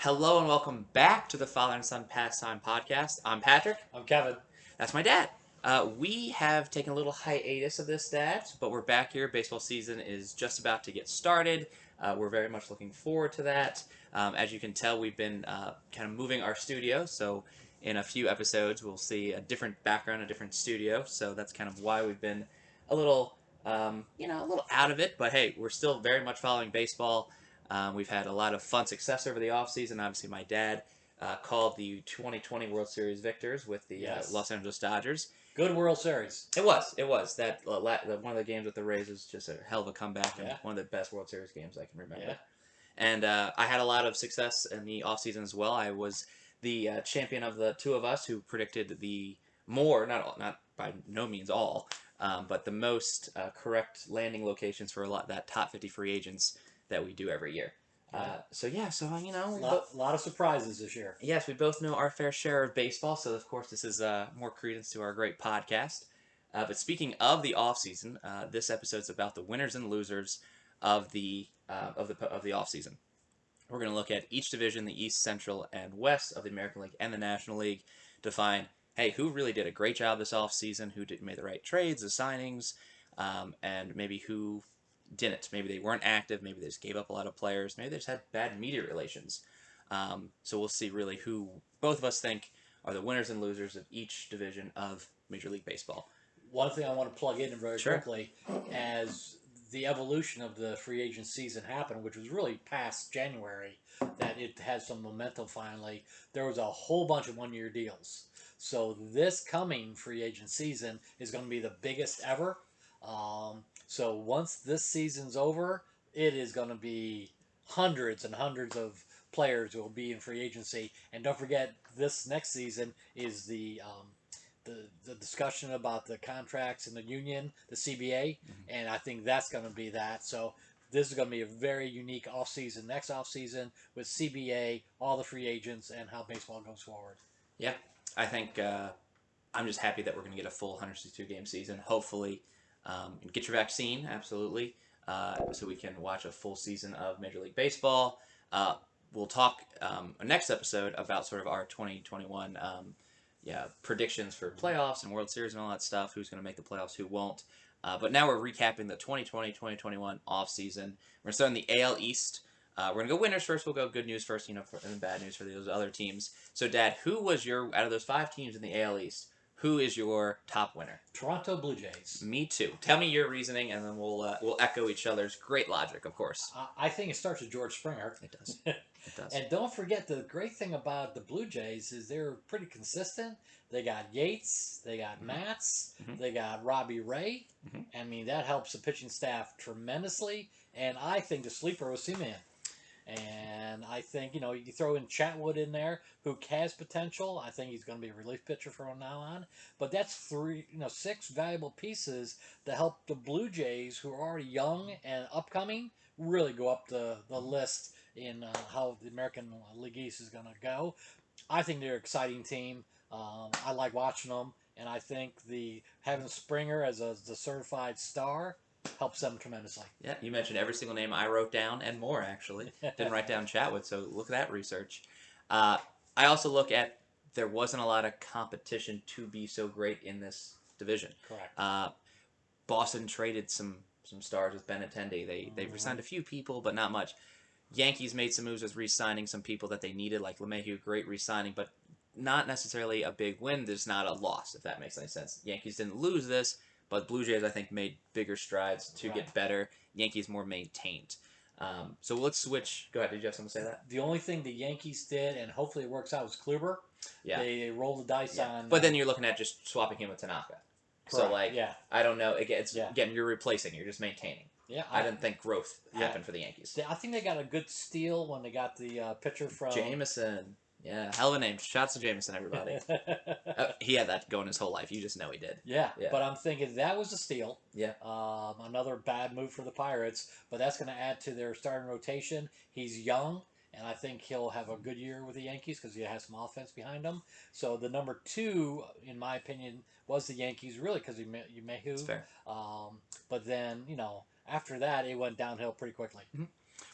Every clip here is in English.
Hello and welcome back to the Father and Son Pastime podcast. I'm Patrick. I'm Kevin. That's my dad. We have taken a little hiatus of this, Dad, but we're back here. Baseball season is just about to get started. We're very much looking forward to that. As you can tell, we've been kind of moving our studio, so in a few episodes, we'll see a different background, a different studio. So that's kind of why we've been a little, a little out of it. But hey, we're still very much following baseball. We've had a lot of fun success over the offseason. Obviously, my dad called the 2020 World Series victors with the Yes. Los Angeles Dodgers. Good World Series. It was. That one of the games with the Rays was just a hell of a comeback and Yeah. one of the best World Series games I can remember. Yeah. And I had a lot of success in the offseason as well. I was the champion of the two of us who predicted the not by no means all, but the most correct landing locations for that top 50 free agents that we do every year. Yeah. A lot of surprises this year. yes, we both know our fair share of baseball, so of course this is more credence to our great podcast. But speaking of the off season, this episode's about the winners and losers of the off season. We're going to look at each division, the East, Central, and West of the American League and the National League, to find, hey, who really did a great job this off season, who made the right trades, the signings, and maybe who didn't. Maybe they weren't active, maybe they just gave up a lot of players, maybe they just had bad media relations. So we'll see really who both of us think are the winners and losers of each division of Major League Baseball. One thing I want to plug in very Sure. quickly, as the evolution of the free agent season happened, which was really past January, that it had some momentum finally, there was a whole bunch of one-year deals. So this coming free agent season is going to be the biggest ever. So once this season's over, it is going to be hundreds and hundreds of players who will be in free agency. And don't forget, this next season is the discussion about the contracts and the union, the CBA, and I think that's going to be that. So this is going to be a very unique offseason, next offseason with CBA, all the free agents, and how baseball goes forward. Yeah, I think I'm just happy that we're going to get a full 162 game season. Hopefully, get your vaccine, absolutely, so we can watch a full season of Major League Baseball. We'll talk next episode about sort of our 2021 predictions for playoffs and World Series and all that stuff. Who's going to make the playoffs, who won't. But now we're recapping the 2020-2021 offseason. We're starting the AL East. We're going to go winners first. We'll go good news first, and then bad news for those other teams. So, Dad, who was out of those 5 teams in the AL East, who is your top winner? Toronto Blue Jays. Me too. Tell me your reasoning, and then we'll echo each other's great logic, of course. I think it starts with George Springer. It does. It does. And don't forget, the great thing about the Blue Jays is they're pretty consistent. They got Yates, they got Matz, they got Robbie Ray. I mean, that helps the pitching staff tremendously. And I think the sleeper was Simeon. And I think, you throw in Chatwood in there, who has potential. I think he's going to be a relief pitcher from now on. But that's 6 valuable pieces to help the Blue Jays, who are already young and upcoming, really go up the list in how the American League East is going to go. I think they're an exciting team. I like watching them. And I think having Springer as the certified star helps them tremendously. Yeah, you mentioned every single name I wrote down and more, actually. Didn't write down Chatwood, so look at that research. I also look at there wasn't a lot of competition to be so great in this division. Correct. Boston traded some stars with Benintendi. They re-signed a few people, but not much. Yankees made some moves with re-signing some people that they needed, like LeMahieu, great re-signing, but not necessarily a big win. There's not a loss, if that makes any sense. Yankees didn't lose this, but Blue Jays, I think, made bigger strides to get better. Yankees more maintained. So let's switch. Go ahead. Did you have something to say that? The only thing the Yankees did, and hopefully it works out, was Kluber. Yeah. They rolled the dice on. But then you're looking at just swapping him with Tanaka. Correct. So, I don't know. Again, you're replacing. You're just maintaining. Yeah. I didn't think growth happened for the Yankees. I think they got a good steal when they got the pitcher from... Jameson. Yeah, hell of a name. Shots to Jameson, everybody. He had that going his whole life. You just know he did. Yeah, but I'm thinking that was a steal. Yeah. Another bad move for the Pirates, but that's going to add to their starting rotation. He's young, and I think he'll have a good year with the Yankees because he has some offense behind him. So the number 2, in my opinion, was the Yankees, really, because you Mayhew. That's fair. But then, after that, it went downhill pretty quickly.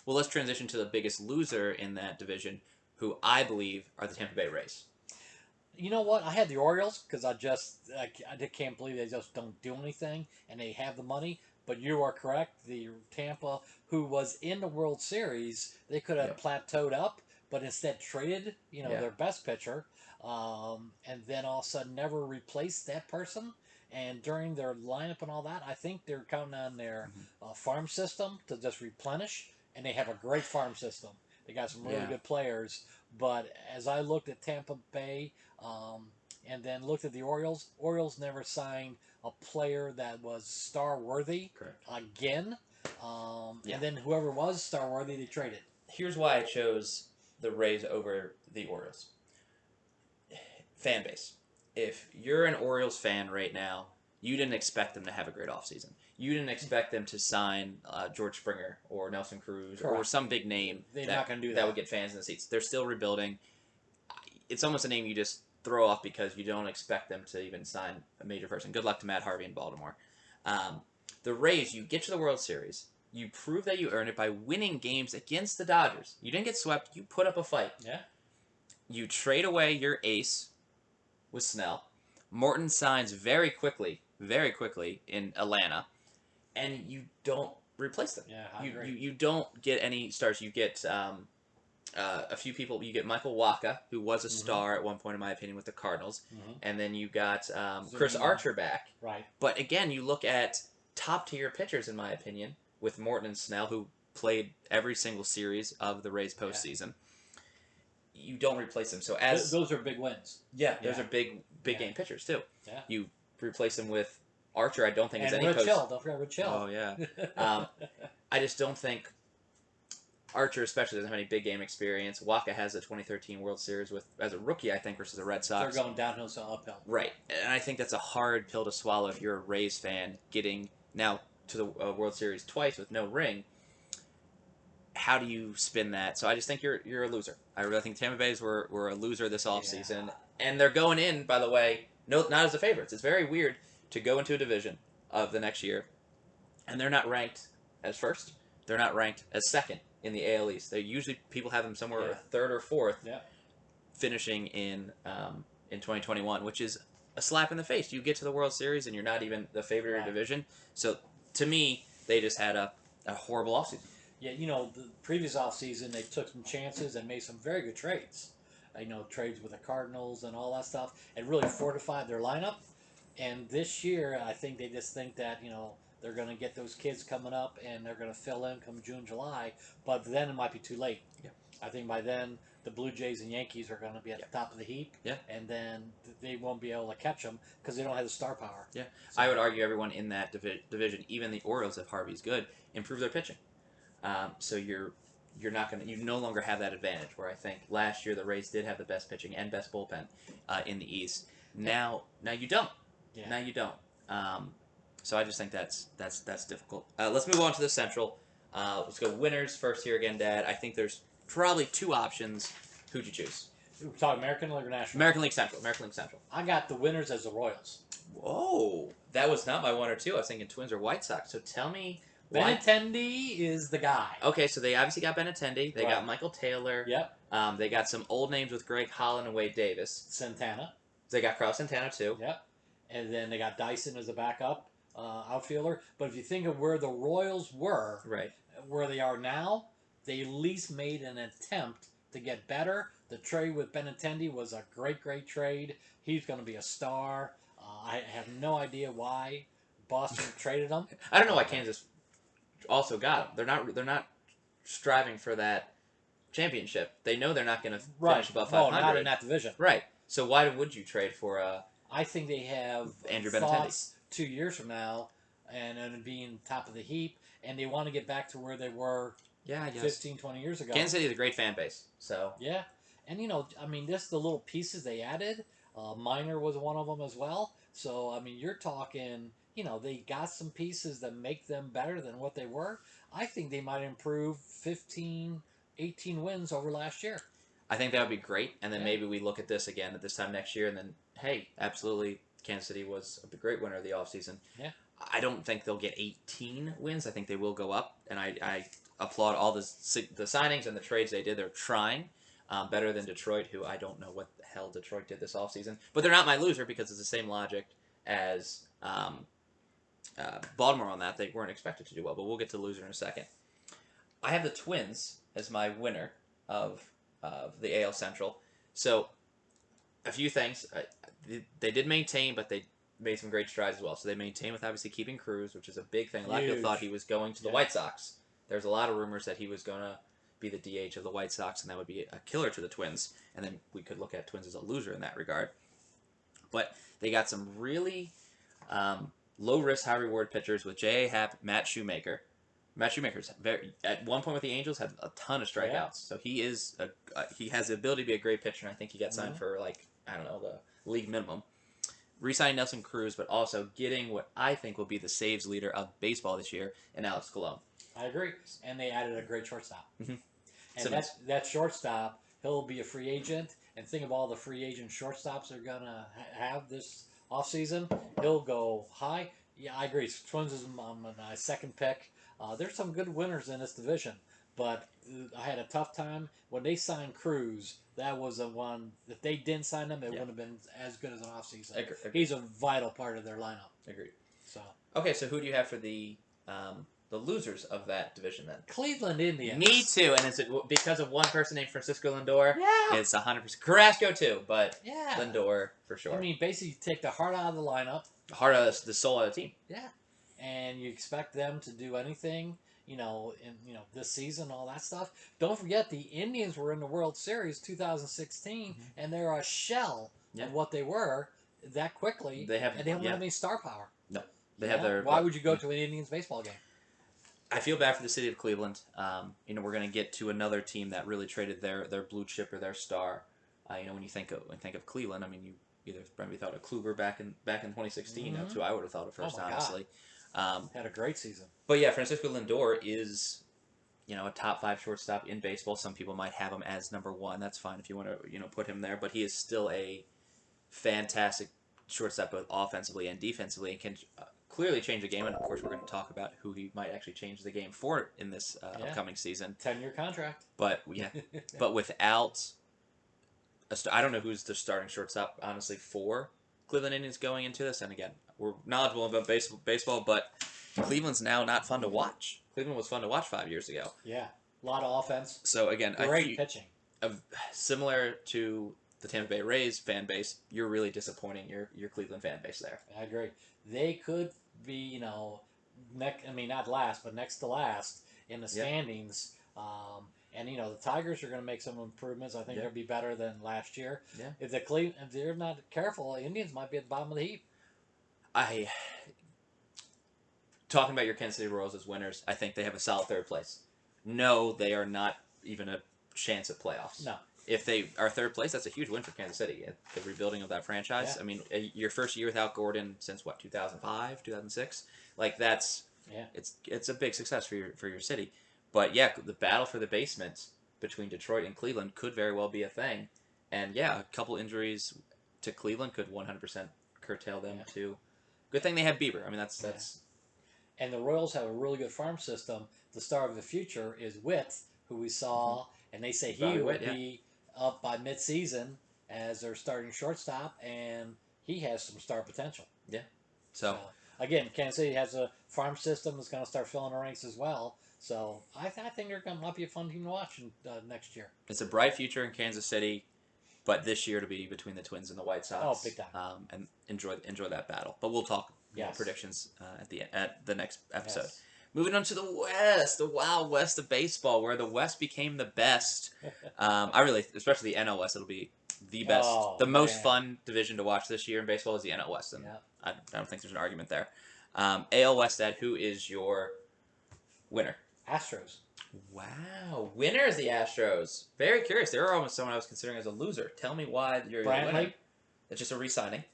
Well, let's transition to the biggest loser in that division. who I believe are the Tampa Bay Rays. You know what? I had the Orioles because I can't believe they just don't do anything and they have the money. But you are correct. The Tampa, who was in the World Series, they could have Yep. plateaued up, but instead traded, Yeah. their best pitcher, and then all of a sudden never replaced that person. And during their lineup and all that, I think they're counting on their farm system to just replenish, and they have a great farm system. They got some really Yeah. good players. But as I looked at Tampa Bay, um, and then looked at the Orioles. Orioles never signed a player that was star worthy Correct. again. Yeah. And then whoever was star worthy, they traded. Here's why I chose the Rays over the Orioles. Fan base. If you're an Orioles fan right now, you didn't expect them to have a great offseason. You didn't expect them to sign George Springer or Nelson Cruz or Correct. some big name They're not going to do that. that would get fans in the seats. They're still rebuilding. It's almost a name you just throw off because you don't expect them to even sign a major person. Good luck to Matt Harvey in Baltimore. The Rays, you get to the World Series. You prove that you earned it by winning games against the Dodgers. You didn't get swept. You put up a fight. Yeah. You trade away your ace with Snell. Morton signs very quickly in Atlanta, and you don't replace them. Yeah, I You, agree. you don't get any stars. You get a few people. You get Michael Wacha, who was a star at one point, in my opinion, with the Cardinals, and then you got Chris Archer back. Right. But again, you look at top tier pitchers, in my opinion, with Morton and Snell, who played every single series of the Rays postseason. You don't replace them. So those are big wins. those are big game pitchers too. Yeah. You replace them with Archer. I don't think is And any Rich Hill. Don't forget Rich Hill. Oh yeah. I just don't think Archer especially doesn't have any big game experience. Wacha has a 2013 World Series as a rookie, I think, versus the Red Sox. They're going downhill, so uphill. Right, and I think that's a hard pill to swallow if you're a Rays fan getting now to the World Series twice with no ring. How do you spin that? So I just think you're a loser. I really think Tampa Bay's were a loser this offseason. Yeah. And they're going in, by the way, not as the favorites. It's very weird to go into a division of the next year, and they're not ranked as first. They're not ranked as second in the AL East. They usually people have them somewhere third or fourth, finishing in 2021, which is a slap in the face. You get to the World Series and you're not even the favorite of your division. So to me, they just had a horrible offseason. Yeah, the previous offseason, they took some chances and made some very good trades. Trades with the Cardinals and all that stuff, and really fortified their lineup. And this year, I think they just think that, they're going to get those kids coming up and they're going to fill in come June, July. But then it might be too late. Yeah. I think by then, the Blue Jays and Yankees are going to be at the top of the heap. Yeah. And then they won't be able to catch them because they don't have the star power. Yeah. So, I would argue everyone in that division, even the Orioles, if Harvey's good, improve their pitching. So you're not going to, you no longer have that advantage where I think last year the Rays did have the best pitching and best bullpen in the East. Now you don't. Yeah. Now you don't. So I just think that's difficult. Let's move on to the Central. Let's go winners first here again, Dad. I think there's probably two options. Who'd you choose? We're talking American League or National? American League Central. American League Central. I got the winners as the Royals. Whoa. That was not my one or two. I was thinking Twins or White Sox. So tell me. Benintendi is the guy. Okay, so they obviously got Benintendi. They got Michael Taylor. Yep. They got some old names with Greg Holland and Wade Davis. Santana. They got Carlos Santana, too. Yep. And then they got Dyson as a backup outfielder. But if you think of where the Royals were, where they are now, they at least made an attempt to get better. The trade with Benintendi was a great, great trade. He's going to be a star. I have no idea why Boston traded him. I don't know why Kansas also got him. They're not striving for that championship. They know they're not going to finish above 500. No, not in that division. Right. So why would you trade for I think they have Andrew thoughts 2 years from now and being top of the heap, and they want to get back to where they were 15, 20 years ago. Kansas City is a great fan base. So yeah. And, just the little pieces they added. Minor was one of them as well. So, you're talking... they got some pieces that make them better than what they were. I think they might improve 15, 18 wins over last year. I think that would be great. And then maybe we look at this again at this time next year and then, hey, absolutely, Kansas City was a great winner of the offseason. Yeah. I don't think they'll get 18 wins. I think they will go up. And I applaud all the signings and the trades they did. They're trying. better than Detroit, who I don't know what the hell Detroit did this offseason. But they're not my loser because it's the same logic as Baltimore on that. They weren't expected to do well, but we'll get to the loser in a second. I have the Twins as my winner of the AL Central. So, a few things. They did maintain, but they made some great strides as well. So they maintained with obviously keeping Cruz, which is a big thing. A lot of people thought he was going to the White Sox. There's a lot of rumors that he was going to be the DH of the White Sox, and that would be a killer to the Twins. And then we could look at Twins as a loser in that regard. But they got some really low-risk, high-reward pitchers with J.A. Happ, Matt Shoemaker. Matt Shoemaker's at one point with the Angels had a ton of strikeouts, so he has the ability to be a great pitcher. And I think he got signed for the league minimum. Re-signing Nelson Cruz, but also getting what I think will be the saves leader of baseball this year in Alex Colon. I agree, and they added a great shortstop. Mm-hmm. And that shortstop, he'll be a free agent. And think of all the free agent shortstops they're gonna have this offseason. He'll go high. Yeah, I agree. Twins is my second pick. There's some good winners in this division, but I had a tough time when they signed Cruz. That was the one. If they didn't sign him, it wouldn't have been as good as an offseason. Agreed. He's a vital part of their lineup. Agreed. So okay, so who do you have for the losers of that division then? Cleveland Indians. Me too, and it's because of one person named Francisco Lindor. Yeah. It's 100%. Carrasco too, but yeah. Lindor for sure. I mean, basically, you take the heart out of the lineup. Heart of the soul of the team. Yeah. And you expect them to do anything, in this season, all that stuff. Don't forget, the Indians were in the World Series 2016, and they're a shell of what they were that quickly. They don't have any star power. No, they have their. Why would you go to an Indians baseball game? I feel bad for the city of Cleveland. We're going to get to another team that really traded their blue chip or their star. When you think of Cleveland, I mean, you either maybe thought of Kluber back in 2016. That's who I would have thought of first, honestly. Had a great season. But yeah, Francisco Lindor is, a top 5 shortstop in baseball. Some people might have him as number 1. That's fine if you want to, put him there. But he is still a fantastic shortstop both offensively and defensively, and can clearly change the game. And of course, we're going to talk about who he might actually change the game for in this upcoming season. 10-year contract. But but without, I don't know who's the starting shortstop honestly for Cleveland Indians going into this. And again, we're knowledgeable about baseball, but Cleveland's now not fun to watch. Cleveland was fun to watch 5 years ago. Yeah, a lot of offense. So again, great pitching. Similar to the Tampa Bay Rays fan base, you're really disappointing your Cleveland fan base there. I agree. They could be, not last, but next to last in the standings. And the Tigers are going to make some improvements. I think they'll be better than last year. Yeah. If they're not careful, the Indians might be at the bottom of the heap. Talking about your Kansas City Royals as winners, I think they have a solid third place. No, they are not even a chance at playoffs. No. If they are third place, that's a huge win for Kansas City. The rebuilding of that franchise. Yeah. I mean, your first year without Gordon since 2005, 2006. It's a big success for your city. But yeah, the battle for the basement between Detroit and Cleveland could very well be a thing. And yeah, a couple injuries to Cleveland could 100% curtail them too. Good thing they have Bieber. I mean, that's. And the Royals have a really good farm system. The star of the future is Witt, who we saw, and they say he would be up by mid-season as their starting shortstop, and he has some star potential. Yeah. So again, Kansas City has a farm system that's going to start filling the ranks as well. So I think might be a fun team to watch next year. It's a bright future in Kansas City, but this year to be between the Twins and the White Sox. Oh, big time! And enjoy that battle. But we'll talk predictions at the next episode. Yes. Moving on to the West, the Wild West of baseball, where the West became the best. Especially the NL West, it'll be the best, most fun division to watch this year in baseball is the NL West, and I don't think there's an argument there. AL West, Ed, who is your winner? Astros. Wow, winner is the Astros. Very curious. They're almost someone I was considering as a loser. Tell me why you're a winner. It's just a re-signing.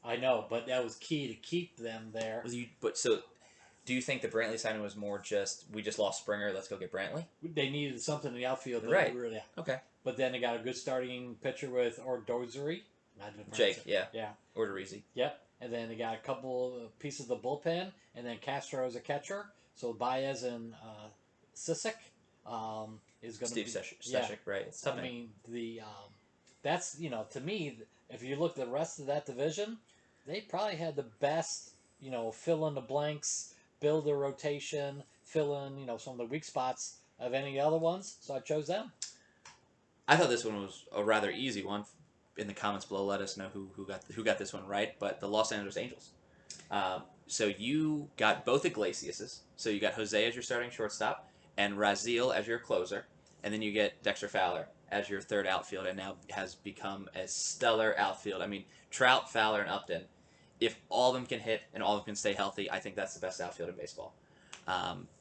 I know, but that was key to keep them there. Do you think the Brantley signing was more just, we just lost Springer, let's go get Brantley? They needed something in the outfield. Right. Okay. But then they got a good starting pitcher with Ordozuri. Jake, yeah. Ordorizzi. Yep. And then they got a couple pieces of the bullpen, and then Castro as a catcher. So Baez and Sisek. is going to Steve be Steshik, right? It's tough I name. mean that's to me, if you look at the rest of that division, they probably had the best fill in the blanks, build a rotation, fill in some of the weak spots of any other ones. So I chose them. I thought this one was a rather easy one. In the comments below, let us know who got this one right. But the Los Angeles Angels. So you got both Iglesias. So you got Jose as your starting shortstop and Raziel as your closer, and then you get Dexter Fowler as your third outfield, and now has become a stellar outfield. I mean, Trout, Fowler, and Upton. If all of them can hit and all of them can stay healthy, I think that's the best outfield in baseball.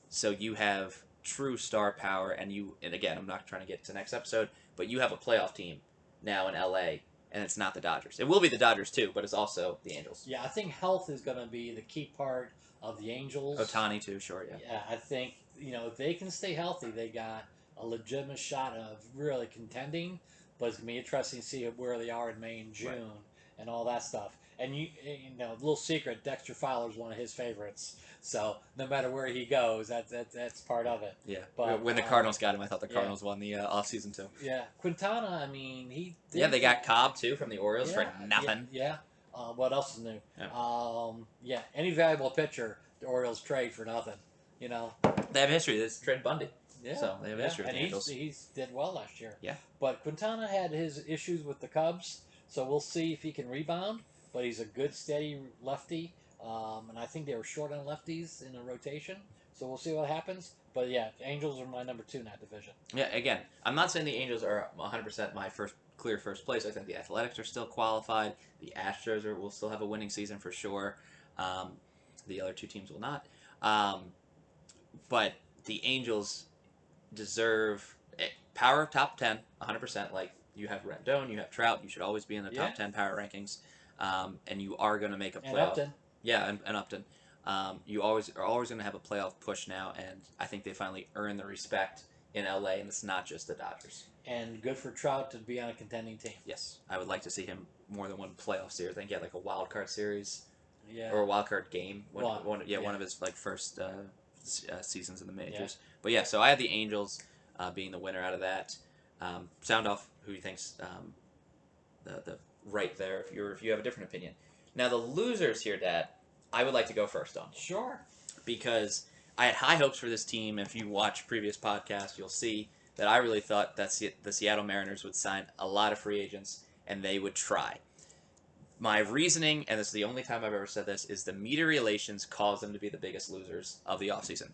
So you have true star power, and again, I'm not trying to get to next episode, but you have a playoff team now in LA, and it's not the Dodgers. It will be the Dodgers too, but it's also the Angels. Yeah, I think health is going to be the key part of the Angels. Otani too, sure, yeah. Yeah, I think if they can stay healthy, they got a legitimate shot of really contending. But it's gonna be interesting to see where they are in May and June Right. and all that stuff. And little secret, Dexter Fowler is one of his favorites. So no matter where he goes, that's part of it. Yeah. But When the Cardinals got him, I thought the yeah. Cardinals won the offseason too. Yeah, Quintana. I mean, Yeah, they got Cobb too from the Orioles yeah, for nothing. Yeah. What else is new? Yeah. Yeah, any valuable pitcher, the Orioles trade for nothing. They have history. This Trent Bundy. Yeah, So they have history with and the Angels. he's did well last year. Yeah. But Quintana had his issues with the Cubs, so we'll see if he can rebound. But he's a good, steady lefty, and I think they were short on lefties in the rotation, so we'll see what happens. But yeah, Angels are my number 2 in that division. Yeah, again, I'm not saying the Angels are 100% my clear first place. I think the Athletics are still qualified. The Astros will still have a winning season for sure. The other two teams will not. But the Angels deserve power top 10, 100%. Like, you have Rendon, you have Trout. You should always be in the top 10 power rankings. And you are going to make a playoff. And Upton. Yeah, and Upton. You are always going to have a playoff push now, and I think they finally earn the respect in LA, and it's not just the Dodgers. And good for Trout to be on a contending team. Yes, I would like to see him more than one playoff series. I think he had like a wild card series, Yeah. or a wild card game. One of his first seasons in the majors. Yeah. But yeah, so I have the Angels being the winner out of that. Sound off who you think's the right there if you have a different opinion. Now the losers here, Dad, I would like to go first on. Sure. Because I had high hopes for this team. If you watch previous podcasts, you'll see that I really thought that the Seattle Mariners would sign a lot of free agents and they would try. My reasoning, and this is the only time I've ever said this, is the media relations caused them to be the biggest losers of the offseason.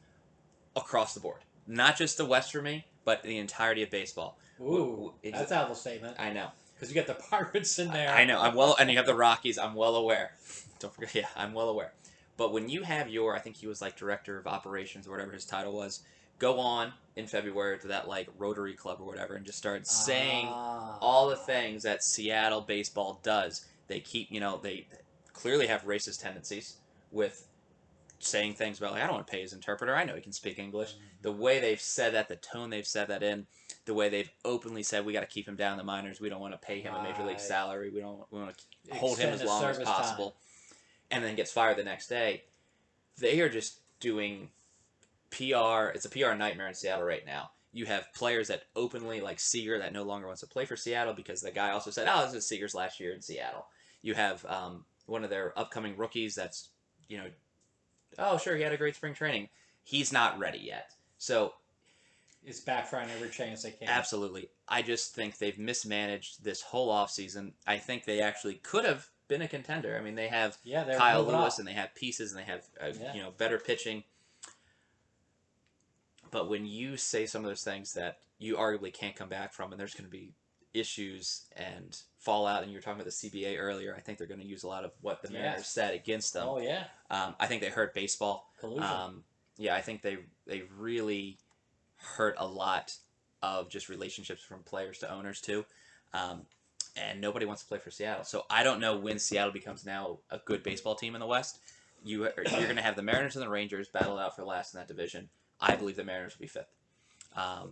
Across the board. Not just the West for me, but the entirety of baseball. Ooh, that's a hell statement. I know. Because you got the Pirates in there. I know. And you have the Rockies. I'm well aware. Don't forget. Yeah, I'm well aware. But when you have I think he was like director of operations or whatever his title was, go on in February to that like Rotary Club or whatever and just start saying all the things that Seattle baseball does. They keep, they clearly have racist tendencies with saying things about, like, I don't want to pay his interpreter. I know he can speak English. Mm-hmm. The way they've said that, the tone they've said that in, the way they've openly said, we got to keep him down in the minors. We don't want to pay him a major league salary. We want to hold him as long as possible. Time. And then gets fired the next day. They are just doing PR. It's a PR nightmare in Seattle right now. You have players that openly, like Seager, that no longer wants to play for Seattle because the guy also said, this is Seager's last year in Seattle. You have one of their upcoming rookies that's, oh, sure, he had a great spring training. He's not ready yet. So it's backfiring every chance they can. Absolutely. I just think they've mismanaged this whole offseason. I think they actually could have been a contender. I mean, they have Kyle Lewis and they have pieces and they have better pitching. But when you say some of those things that you arguably can't come back from, and there's going to be issues and fallout, and you were talking about the CBA earlier, I think they're going to use a lot of what the Mariners said against them. Oh, yeah. I think they hurt baseball. Collusion. I think they really hurt a lot of just relationships from players to owners, too. And nobody wants to play for Seattle. So I don't know when Seattle becomes now a good baseball team in the West. You're going to have the Mariners and the Rangers battle out for last in that division. I believe the Mariners will be fifth.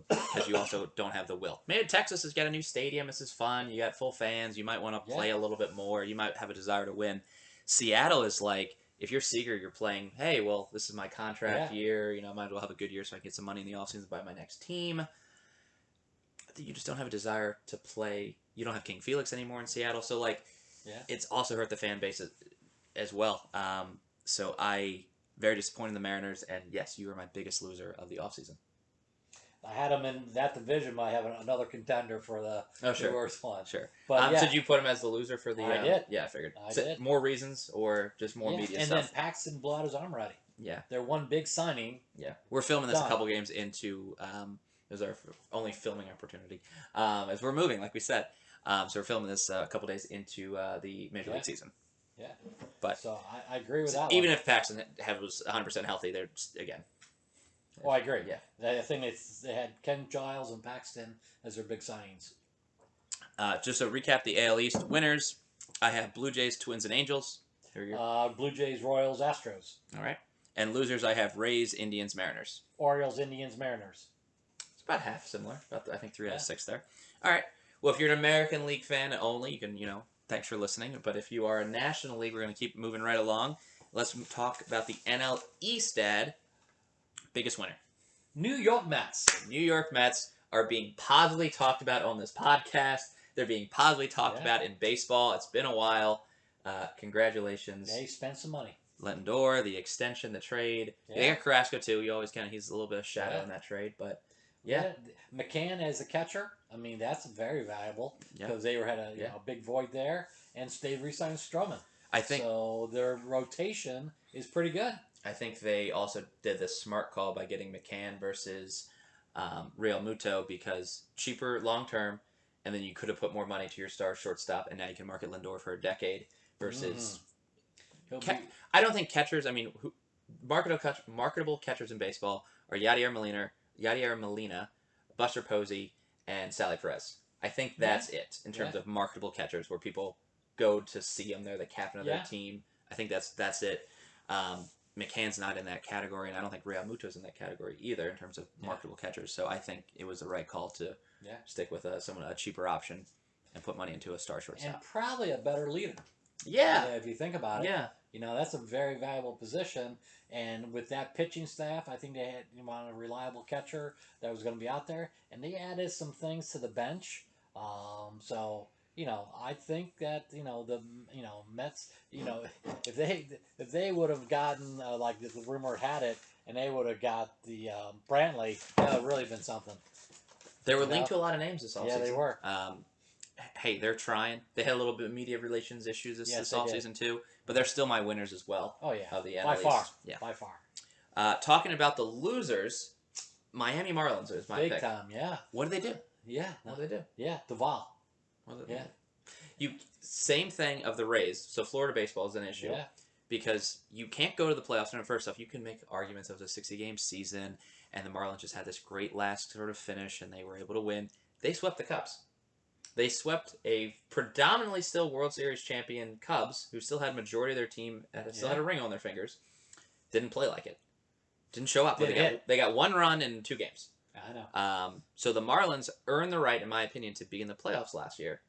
Because you also don't have the will. Maybe Texas has got a new stadium. This is fun. You got full fans. You might want to play a little bit more. You might have a desire to win. Seattle is like, if you're Seager, you're playing, hey, well, this is my contract year. I might as well have a good year so I can get some money in the offseason to buy my next team. you just don't have a desire to play. You don't have King Felix anymore in Seattle, so like, it's also hurt the fan base as well. So I very disappointed in the Mariners, and yes, you were my biggest loser of the offseason. I had them in that division by having another contender for the worst one. Sure. But so did you put him as the loser for the? I did. Yeah, I figured. I did. More reasons or just more media and stuff? then Paxton blew out his arm already. Yeah. They're one big signing. Yeah. We're filming this a couple games into. This is our only filming opportunity. As we're moving, like we said. So we're filming this a couple days into the Major League season. Yeah. But so I agree with that. Even if Paxton was 100% healthy, they're just, again. Oh, I agree. Yeah. I think they had Ken Giles and Paxton as their big signings. Just to recap the AL East winners, I have Blue Jays, Twins, and Angels. Here you go. Blue Jays, Royals, Astros. All right. And losers, I have Rays, Indians, Mariners. Orioles, Indians, Mariners. It's about half similar. About I think 3 out of 6 there. All right. Well, if you're an American League fan only, you can, thanks for listening. But if you are a National League, we're going to keep moving right along. Let's talk about the NL East, Dad. Biggest winner. New York Mets. New York Mets are being positively talked about on this podcast. They're being positively talked about in baseball. It's been a while. Congratulations. They spent some money. Lindor, the extension, the trade. They got Carrasco too. You always he's a little bit of shadow in that trade, but McCann as a catcher. I mean, that's very valuable because they had a big void there, and they re-signed Stroman. I think so. Their rotation is pretty good. I think they also did the smart call by getting McCann versus Real Muto because cheaper long term, and then you could have put more money to your star shortstop, and now you can market Lindor for a decade versus. I don't think catchers. I mean, marketable catchers in baseball are Yadier Molina, Buster Posey, and Sally Perez. I think that's it in terms of marketable catchers where people go to see them. They're the captain of their team. I think that's it. McCann's not in that category, and I don't think Real Muto's in that category either in terms of marketable catchers. So I think it was the right call to stick with a cheaper option and put money into a star shortstop. And probably a better leader. Yeah. If you think about it. Yeah. That's a very valuable position. And with that pitching staff, I think they had a reliable catcher that was going to be out there. And they added some things to the bench. So, I think that, the Mets, if they would have gotten, like the rumor had it, and they would have got the Brantley, that would have really been something. They were linked to a lot of names this offseason. Yeah, they were. Hey, they're trying. They had a little bit of media relations issues this offseason too, but they're still my winners as well. Oh, yeah. Of the NL by East. far. Yeah. By far. Talking about the losers, Miami Marlins is my pick. Big time, yeah. What do they do? Yeah. What do they do? Yeah, Duvall. Same thing of the Rays. So Florida baseball is an issue. Yeah. Because you can't go to the playoffs. And first off, you can make arguments of the 60-game season, and the Marlins just had this great last sort of finish, and they were able to win. They swept the Cubs. They swept a predominantly still World Series champion Cubs, who still had majority of their team, still had a ring on their fingers. Didn't play like it. Didn't show up. They got 1 run in 2 games. I know. So the Marlins earned the right, in my opinion, to be in the playoffs last year.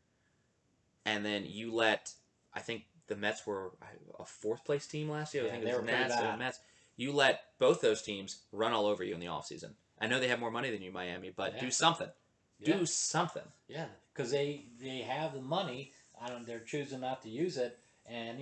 And then you I think the Mets were a 4th place team last year. I think it was the Mets. You let both those teams run all over you in the offseason. I know they have more money than you, Miami, but do something. Yeah. Do something. Yeah, because they have the money. They're choosing not to use it, and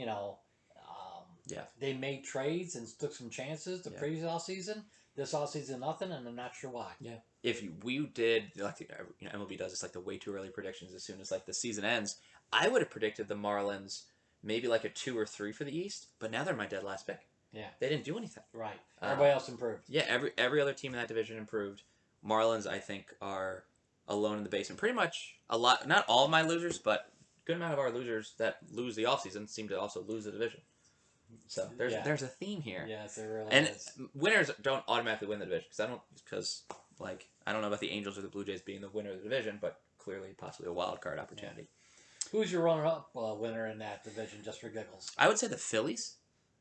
they made trades and took some chances the previous offseason. This offseason, nothing, and I'm not sure why. Yeah. If we did MLB does this like the way too early predictions as soon as like the season ends, I would have predicted the Marlins maybe like a 2 or 3 for the East, but now they're my dead last pick. Yeah. They didn't do anything. Right. Everybody else improved. Yeah, every other team in that division improved. Marlins, I think, are alone in the basement. Pretty much a lot, not all of my losers, but a good amount of our losers that lose the offseason seem to also lose the division. So there's a theme here. Yes, there really is. And winners don't automatically win the division because I don't know about the Angels or the Blue Jays being the winner of the division, but clearly possibly a wild card opportunity. Yeah. Who's your runner-up winner in that division, just for giggles? I would say the Phillies.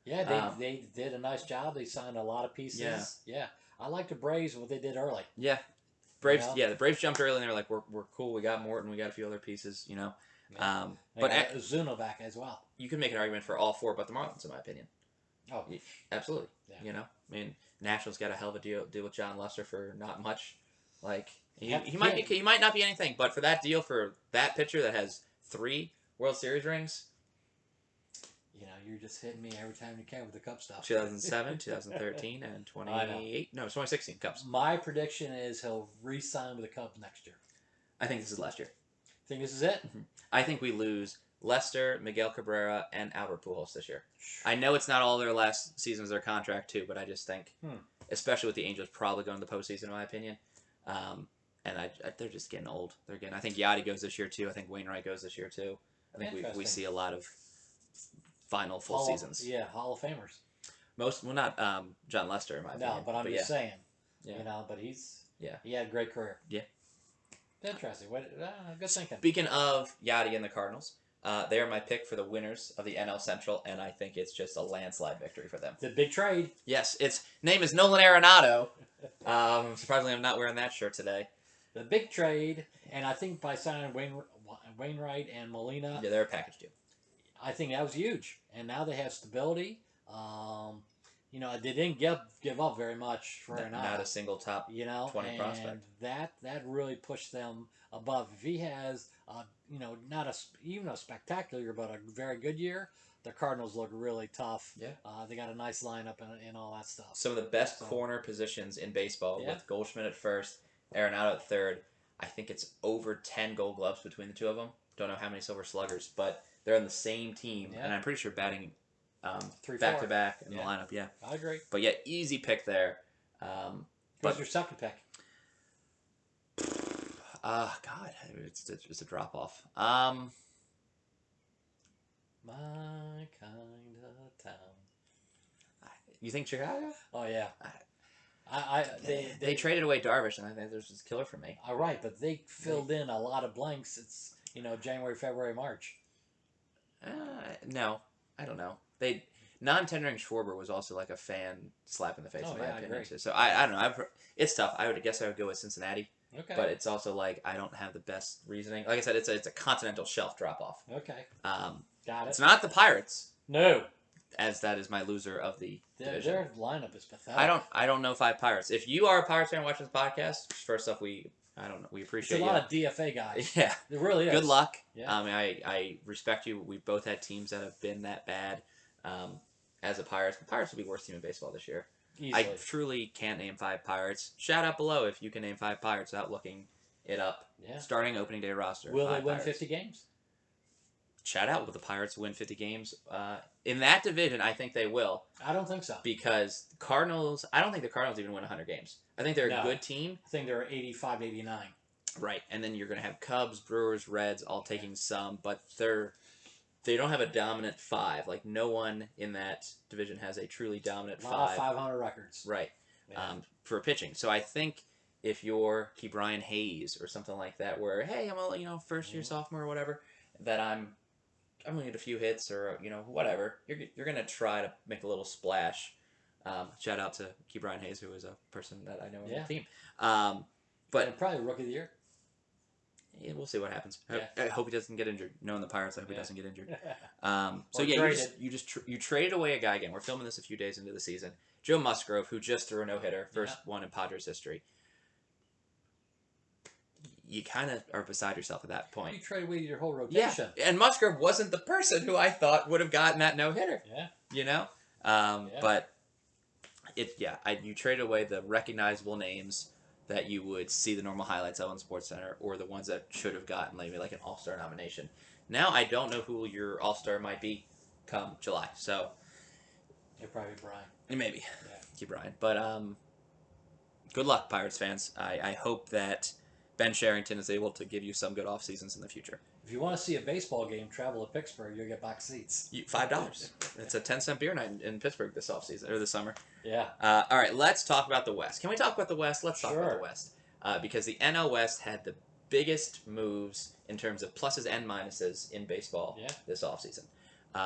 Yeah, they did a nice job. They signed a lot of pieces. Yeah. I like the Braves, what they did early. Yeah. Braves. Yeah, the Braves jumped early and they were like, we're cool. We got Morton. We got a few other pieces. Yeah. But Ozuna back as well. You can make an argument for all 4 but the Marlins, in my opinion. Oh, absolutely. Yeah. I mean, Nationals got a hell of a deal with John Lester for not much. He might not be anything, but for that deal for that pitcher that has 3 World Series rings, you're just hitting me every time you can with the Cup stuff. 2007, 2013, and 28. No, it's 2016 Cups. My prediction is he'll re-sign with the Cubs next year. I think this is last year. Think this is it? Mm-hmm. I think we lose Lester, Miguel Cabrera, and Albert Pujols this year. I know it's not all their last seasons of their contract too, but I just think, especially with the Angels probably going to the postseason, in my opinion, and they're just getting old. I think Yachty goes this year too. I think Wainwright goes this year too. I think we see a lot of final full seasons. Yeah, Hall of Famers. Not John Lester in my opinion. No, but I'm just saying. Yeah. But he had a great career. Yeah. Interesting. Good thinking. Speaking of Yachty and the Cardinals, they are my pick for the winners of the NL Central, and I think it's just a landslide victory for them. The big trade. Yes, its name is Nolan Arenado. Surprisingly, I'm not wearing that shirt today. The big trade, and I think by signing Wainwright and Molina. Yeah, they're a package deal. I think that was huge, and now they have stability. They didn't give up very much for Arenado. Not a single top 20 prospect. That really pushed them above. If he has not even a spectacular year, but a very good year, the Cardinals look really tough. Yeah. They got a nice lineup and all that stuff. Some of the best corner positions in baseball with Goldschmidt at first, Arenado at third. I think it's over 10 Gold Gloves between the two of them. Don't know how many Silver Sluggers, but they're on the same team, and I'm pretty sure batting back to back in the lineup. Yeah, I agree. But yeah, easy pick there. What's your second pick? God, it's a drop off. My kind of town. You think Chicago? Oh yeah. They traded away Darvish, and I think there's just a killer for me. All right, but they filled in a lot of blanks. It's January, February, March. No, I don't know. They non-tendering Schwarber was also like a fan slap in the face in my opinion. So I don't know. It's tough. I would go with Cincinnati. Okay. But it's also like I don't have the best reasoning. Like I said, it's a continental shelf drop off. Okay. Got it. It's not the Pirates. No. As that is my loser of the division. Their lineup is pathetic. I don't know 5 Pirates. If you are a Pirates fan watching this podcast, first off, we appreciate you. It's a lot of DFA guys. Yeah. It really is. Good luck. Yeah. I respect you. We both had teams that have been that bad. As a Pirates, the Pirates will be the worst team in baseball this year. Easily. I truly can't name 5 Pirates. Shout out below if you can name 5 Pirates without looking it up. Yeah. Starting opening day roster. Will they win Pirates. 50 games? Shout out, will the Pirates win 50 games? In that division, I think they will. I don't think so. Because Cardinals, I don't think the Cardinals even win 100 games. I think they're a good team. I think they're 85, 89. Right, and then you're going to have Cubs, Brewers, Reds all taking some, but they don't have a dominant 5. Like, no one in that division has a truly dominant 5. 500 records. Right, for pitching. So I think if you're Ke'Bryan Hayes or something like that, where, hey, I'm a first-year sophomore or whatever, that I'm going to get a few hits or, whatever, you're going to try to make a little splash. Shout out to Ke'Bryan Hayes, who is a person that I know on the team. But and probably Rookie of the Year. Yeah, we'll see what happens. Yeah. I hope he doesn't get injured. Knowing the Pirates, I hope he doesn't get injured. You traded away a guy again. We're filming this a few days into the season. Joe Musgrove, who just threw a no-hitter, first one in Padres history. You kind of are beside yourself at that point. You traded away your whole rotation. Yeah, and Musgrove wasn't the person who I thought would have gotten that no-hitter. Yeah. But you traded away the recognizable names that you would see the normal highlights of on SportsCenter, or the ones that should have gotten maybe like an All-Star nomination. Now I don't know who your All-Star might be come July. So it'll probably be Brian. Maybe. Yeah. Keep Brian. But good luck, Pirates fans. I hope that Ben Sherrington is able to give you some good off seasons in the future. If you want to see a baseball game, travel to Pittsburgh. You'll get box seats. $5. It's a 10-cent beer night in Pittsburgh this off season or this summer. Yeah. All right, let's talk about the West. Can we talk about the West? Let's talk about the West. Because the NL West had the biggest moves in terms of pluses and minuses in baseball this offseason.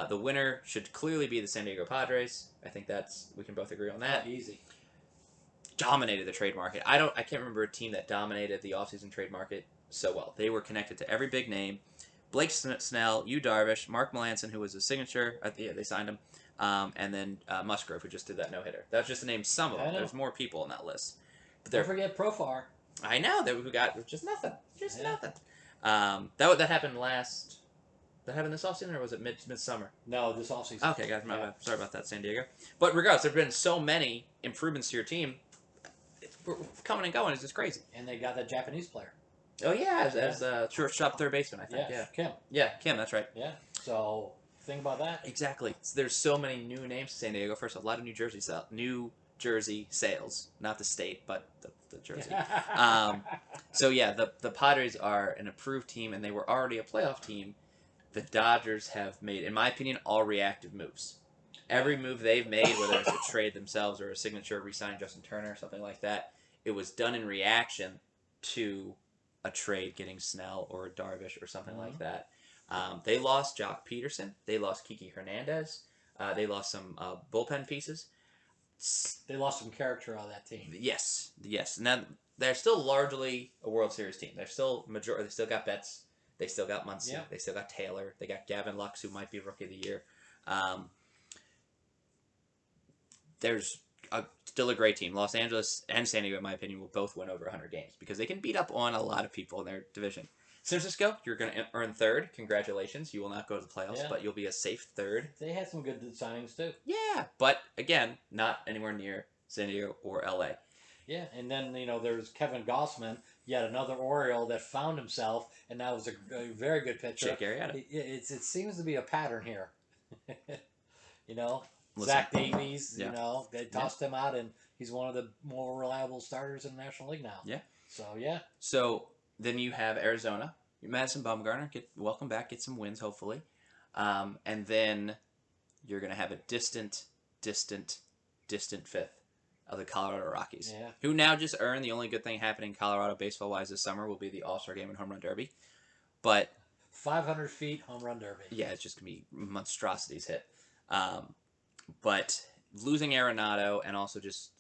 The winner should clearly be the San Diego Padres. I think we can both agree on that. Easy. Dominated the trade market. I can't remember a team that dominated the offseason trade market so well. They were connected to every big name. Blake Snell, Yu Darvish, Mark Melanson, who was a signature. They signed him. And then Musgrove, who just did that no-hitter. That's just to name some of them. There's more people on that list. But don't forget Profar. I know that we got just nothing, just nothing. That happened last. That happened this offseason, or was it midsummer? No, this offseason. Okay, guys, my bad. Sorry about that, San Diego. But regardless, there've been so many improvements to your team. We're coming and going. It's just crazy. And they got that Japanese player. Oh yeah, as shortstop, third baseman, I think. Yeah, Kim. Yeah, Kim. That's right. Yeah. So think about that. Exactly. There's so many new names to San Diego. First, a lot of New Jersey sales, not the state, but the jersey. So yeah, the Padres are an approved team, and they were already a playoff team. The Dodgers have made, in my opinion, all reactive moves. Every move they've made, whether it's a trade themselves or a signature, re-signing Justin Turner or something like that, it was done in reaction to a trade, getting Snell or Darvish or something like that. They lost Jock Peterson. They lost Kiki Hernandez. They lost some bullpen pieces. They lost some character on that team. Yes. Now they're still largely a World Series team. They're still They still got Betts. They still got Muncy. Yeah. They still got Taylor. They got Gavin Lux, who might be Rookie of the Year. There's still a great team. Los Angeles and San Diego, in my opinion, will both win over 100 games because they can beat up on a lot of people in their division. San Francisco, you're going to earn third. Congratulations. You will not go to the playoffs, but you'll be a safe third. They had some good signings, too. Yeah, but again, not anywhere near San Diego or LA. Yeah, and then, there's Kevin Gossman, yet another Oriole that found himself, and that was a very good pitcher. Jake Arrieta. It seems to be a pattern here. Listen, Zach Davies, they tossed him out, and he's one of the more reliable starters in the National League now. Yeah. So, yeah. So then you have Arizona. Madison Bumgarner, welcome back, get some wins, hopefully. And then you're going to have a distant fifth of the Colorado Rockies, who now just earned the only good thing happening Colorado baseball-wise this summer will be the All-Star Game and Home Run Derby. But 500 feet Home Run Derby. Yeah, it's just going to be monstrosities hit. But losing Arenado and also just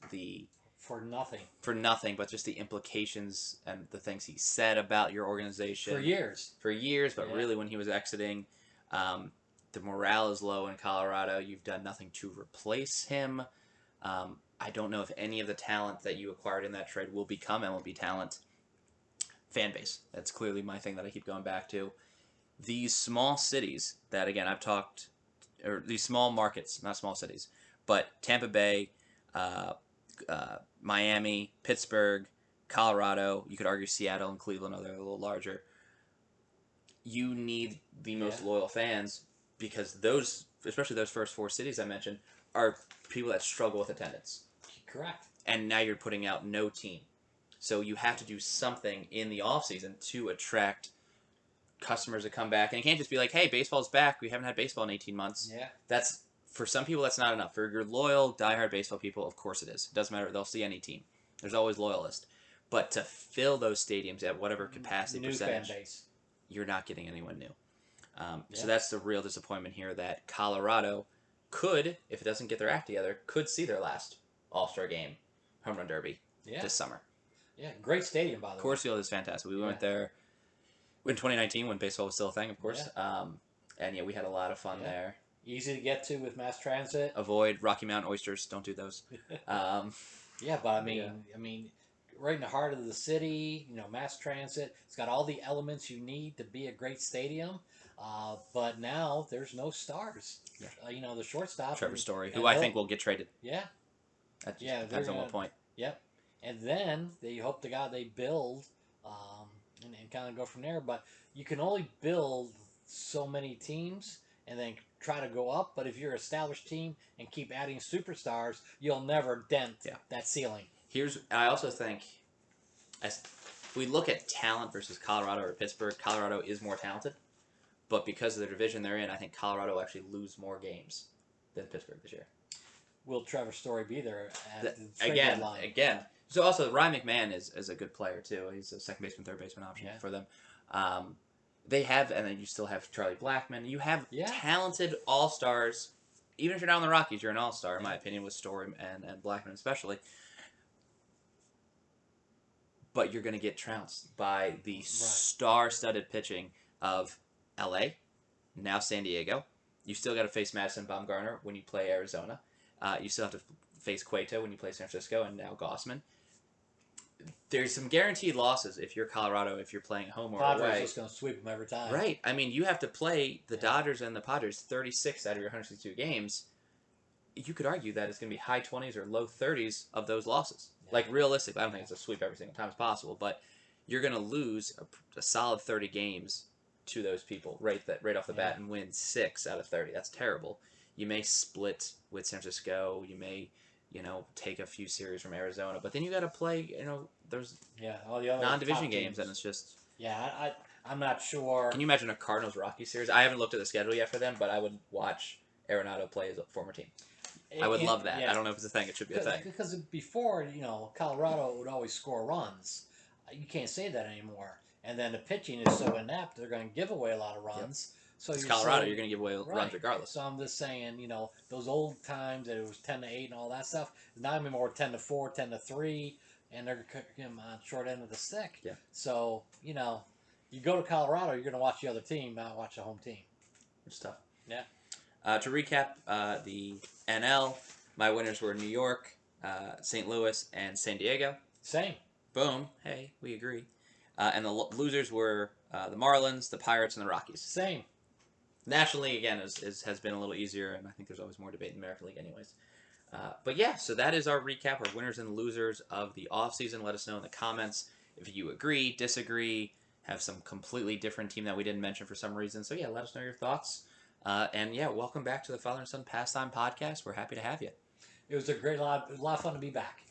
For nothing, but just the implications and the things he said about your organization. For years, but really when he was exiting, the morale is low in Colorado. You've done nothing to replace him. I don't know if any of the talent that you acquired in that trade will become MLB talent. Fan base. That's clearly my thing that I keep going back to. These small cities that, again, or these small markets, not small cities, but Tampa Bay, Miami, Pittsburgh, Colorado, you could argue Seattle and Cleveland, although they're a little larger. You need the most loyal fans because especially those first four cities I mentioned, are people that struggle with attendance. Correct. And now you're putting out no team. So you have to do something in the offseason to attract customers to come back. And it can't just be like, hey, baseball's back. We haven't had baseball in 18 months. Yeah. For some people, that's not enough. For your loyal, diehard baseball people, of course it is. It doesn't matter. They'll see any team. There's always loyalists. But to fill those stadiums at whatever capacity percentage, fan base. You're not getting anyone new. So that's the real disappointment here that Colorado could, if it doesn't get their act together, could see their last All-Star Game, Home Run Derby this summer. Yeah, great stadium, by the way. Coors Field is fantastic. We went there in 2019 when baseball was still a thing, of course. And we had a lot of fun there. Easy to get to with mass transit. Avoid Rocky Mountain oysters. Don't do those. But I mean, right in the heart of the city, mass transit. It's got all the elements you need to be a great stadium. But now there's no stars. The shortstop. Trevor Story, who I think will get traded. Yeah. That just depends on what point. Yep. And then they hope to God they build and kind of go from there. But you can only build so many teams and then try to go up. But if you're an established team and keep adding superstars, you'll never dent that ceiling. I also think, as we look at talent versus Colorado or Pittsburgh, Colorado is more talented. But because of the division they're in, I think Colorado will actually lose more games than Pittsburgh this year. Will Trevor Story be there at the trade deadline? Again. So also, Ryan McMahon is a good player, too. He's a second baseman, third baseman option for them. They have, and then you still have Charlie Blackmon. You have talented all-stars. Even if you're not on the Rockies, you're an all-star, in my opinion, with Story and Blackmon especially. But you're going to get trounced by the star-studded pitching of L.A., now San Diego. You still got to face Madison Bumgarner when you play Arizona. You still have to face Cueto when you play San Francisco, and now Gossman. there's some guaranteed losses if you're Colorado, if you're playing home or Padres away. just going to sweep them every time. Right. I mean, you have to play the Dodgers and the Padres 36 out of your 162 games. You could argue that it's going to be high 20s or low 30s of those losses. Yeah. Like, realistically, I don't think it's a sweep every single time as possible, but you're going to lose a solid 30 games to those people right off the bat and win 6 out of 30. That's terrible. You may split with San Francisco. You may, take a few series from Arizona, but then you got to play, there's all the other non-division games, and it's just... Yeah, I'm not sure. Can you imagine a Cardinals-Rockies series? I haven't looked at the schedule yet for them, but I would watch Arenado play as a former team. I would love that. Yeah. I don't know if it's a thing. It should be a thing. Because before, Colorado would always score runs. You can't say that anymore. And then the pitching is so inept, they're going to give away a lot of runs. Yep. So it's Colorado, you're going to give away runs regardless. So I'm just saying, those old times that it was 10-8 and all that stuff, now I'm more 10-4, 10-3, and they're on short end of the stick. Yeah. So, you go to Colorado, you're going to watch the other team, not watch the home team. It's tough. Yeah. To recap, the NL, my winners were New York, St. Louis, and San Diego. Same. Boom. Hey, we agree. And the losers were the Marlins, the Pirates, and the Rockies. Same. Nationally, again, has been a little easier, and I think there's always more debate in the American League anyways. But yeah, so that is our recap, our winners and losers of the offseason. Let us know in the comments if you agree, disagree, have some completely different team that we didn't mention for some reason. So yeah, let us know your thoughts. And yeah, welcome back to the Father and Son Pastime podcast. We're happy to have you. It was a lot of fun to be back.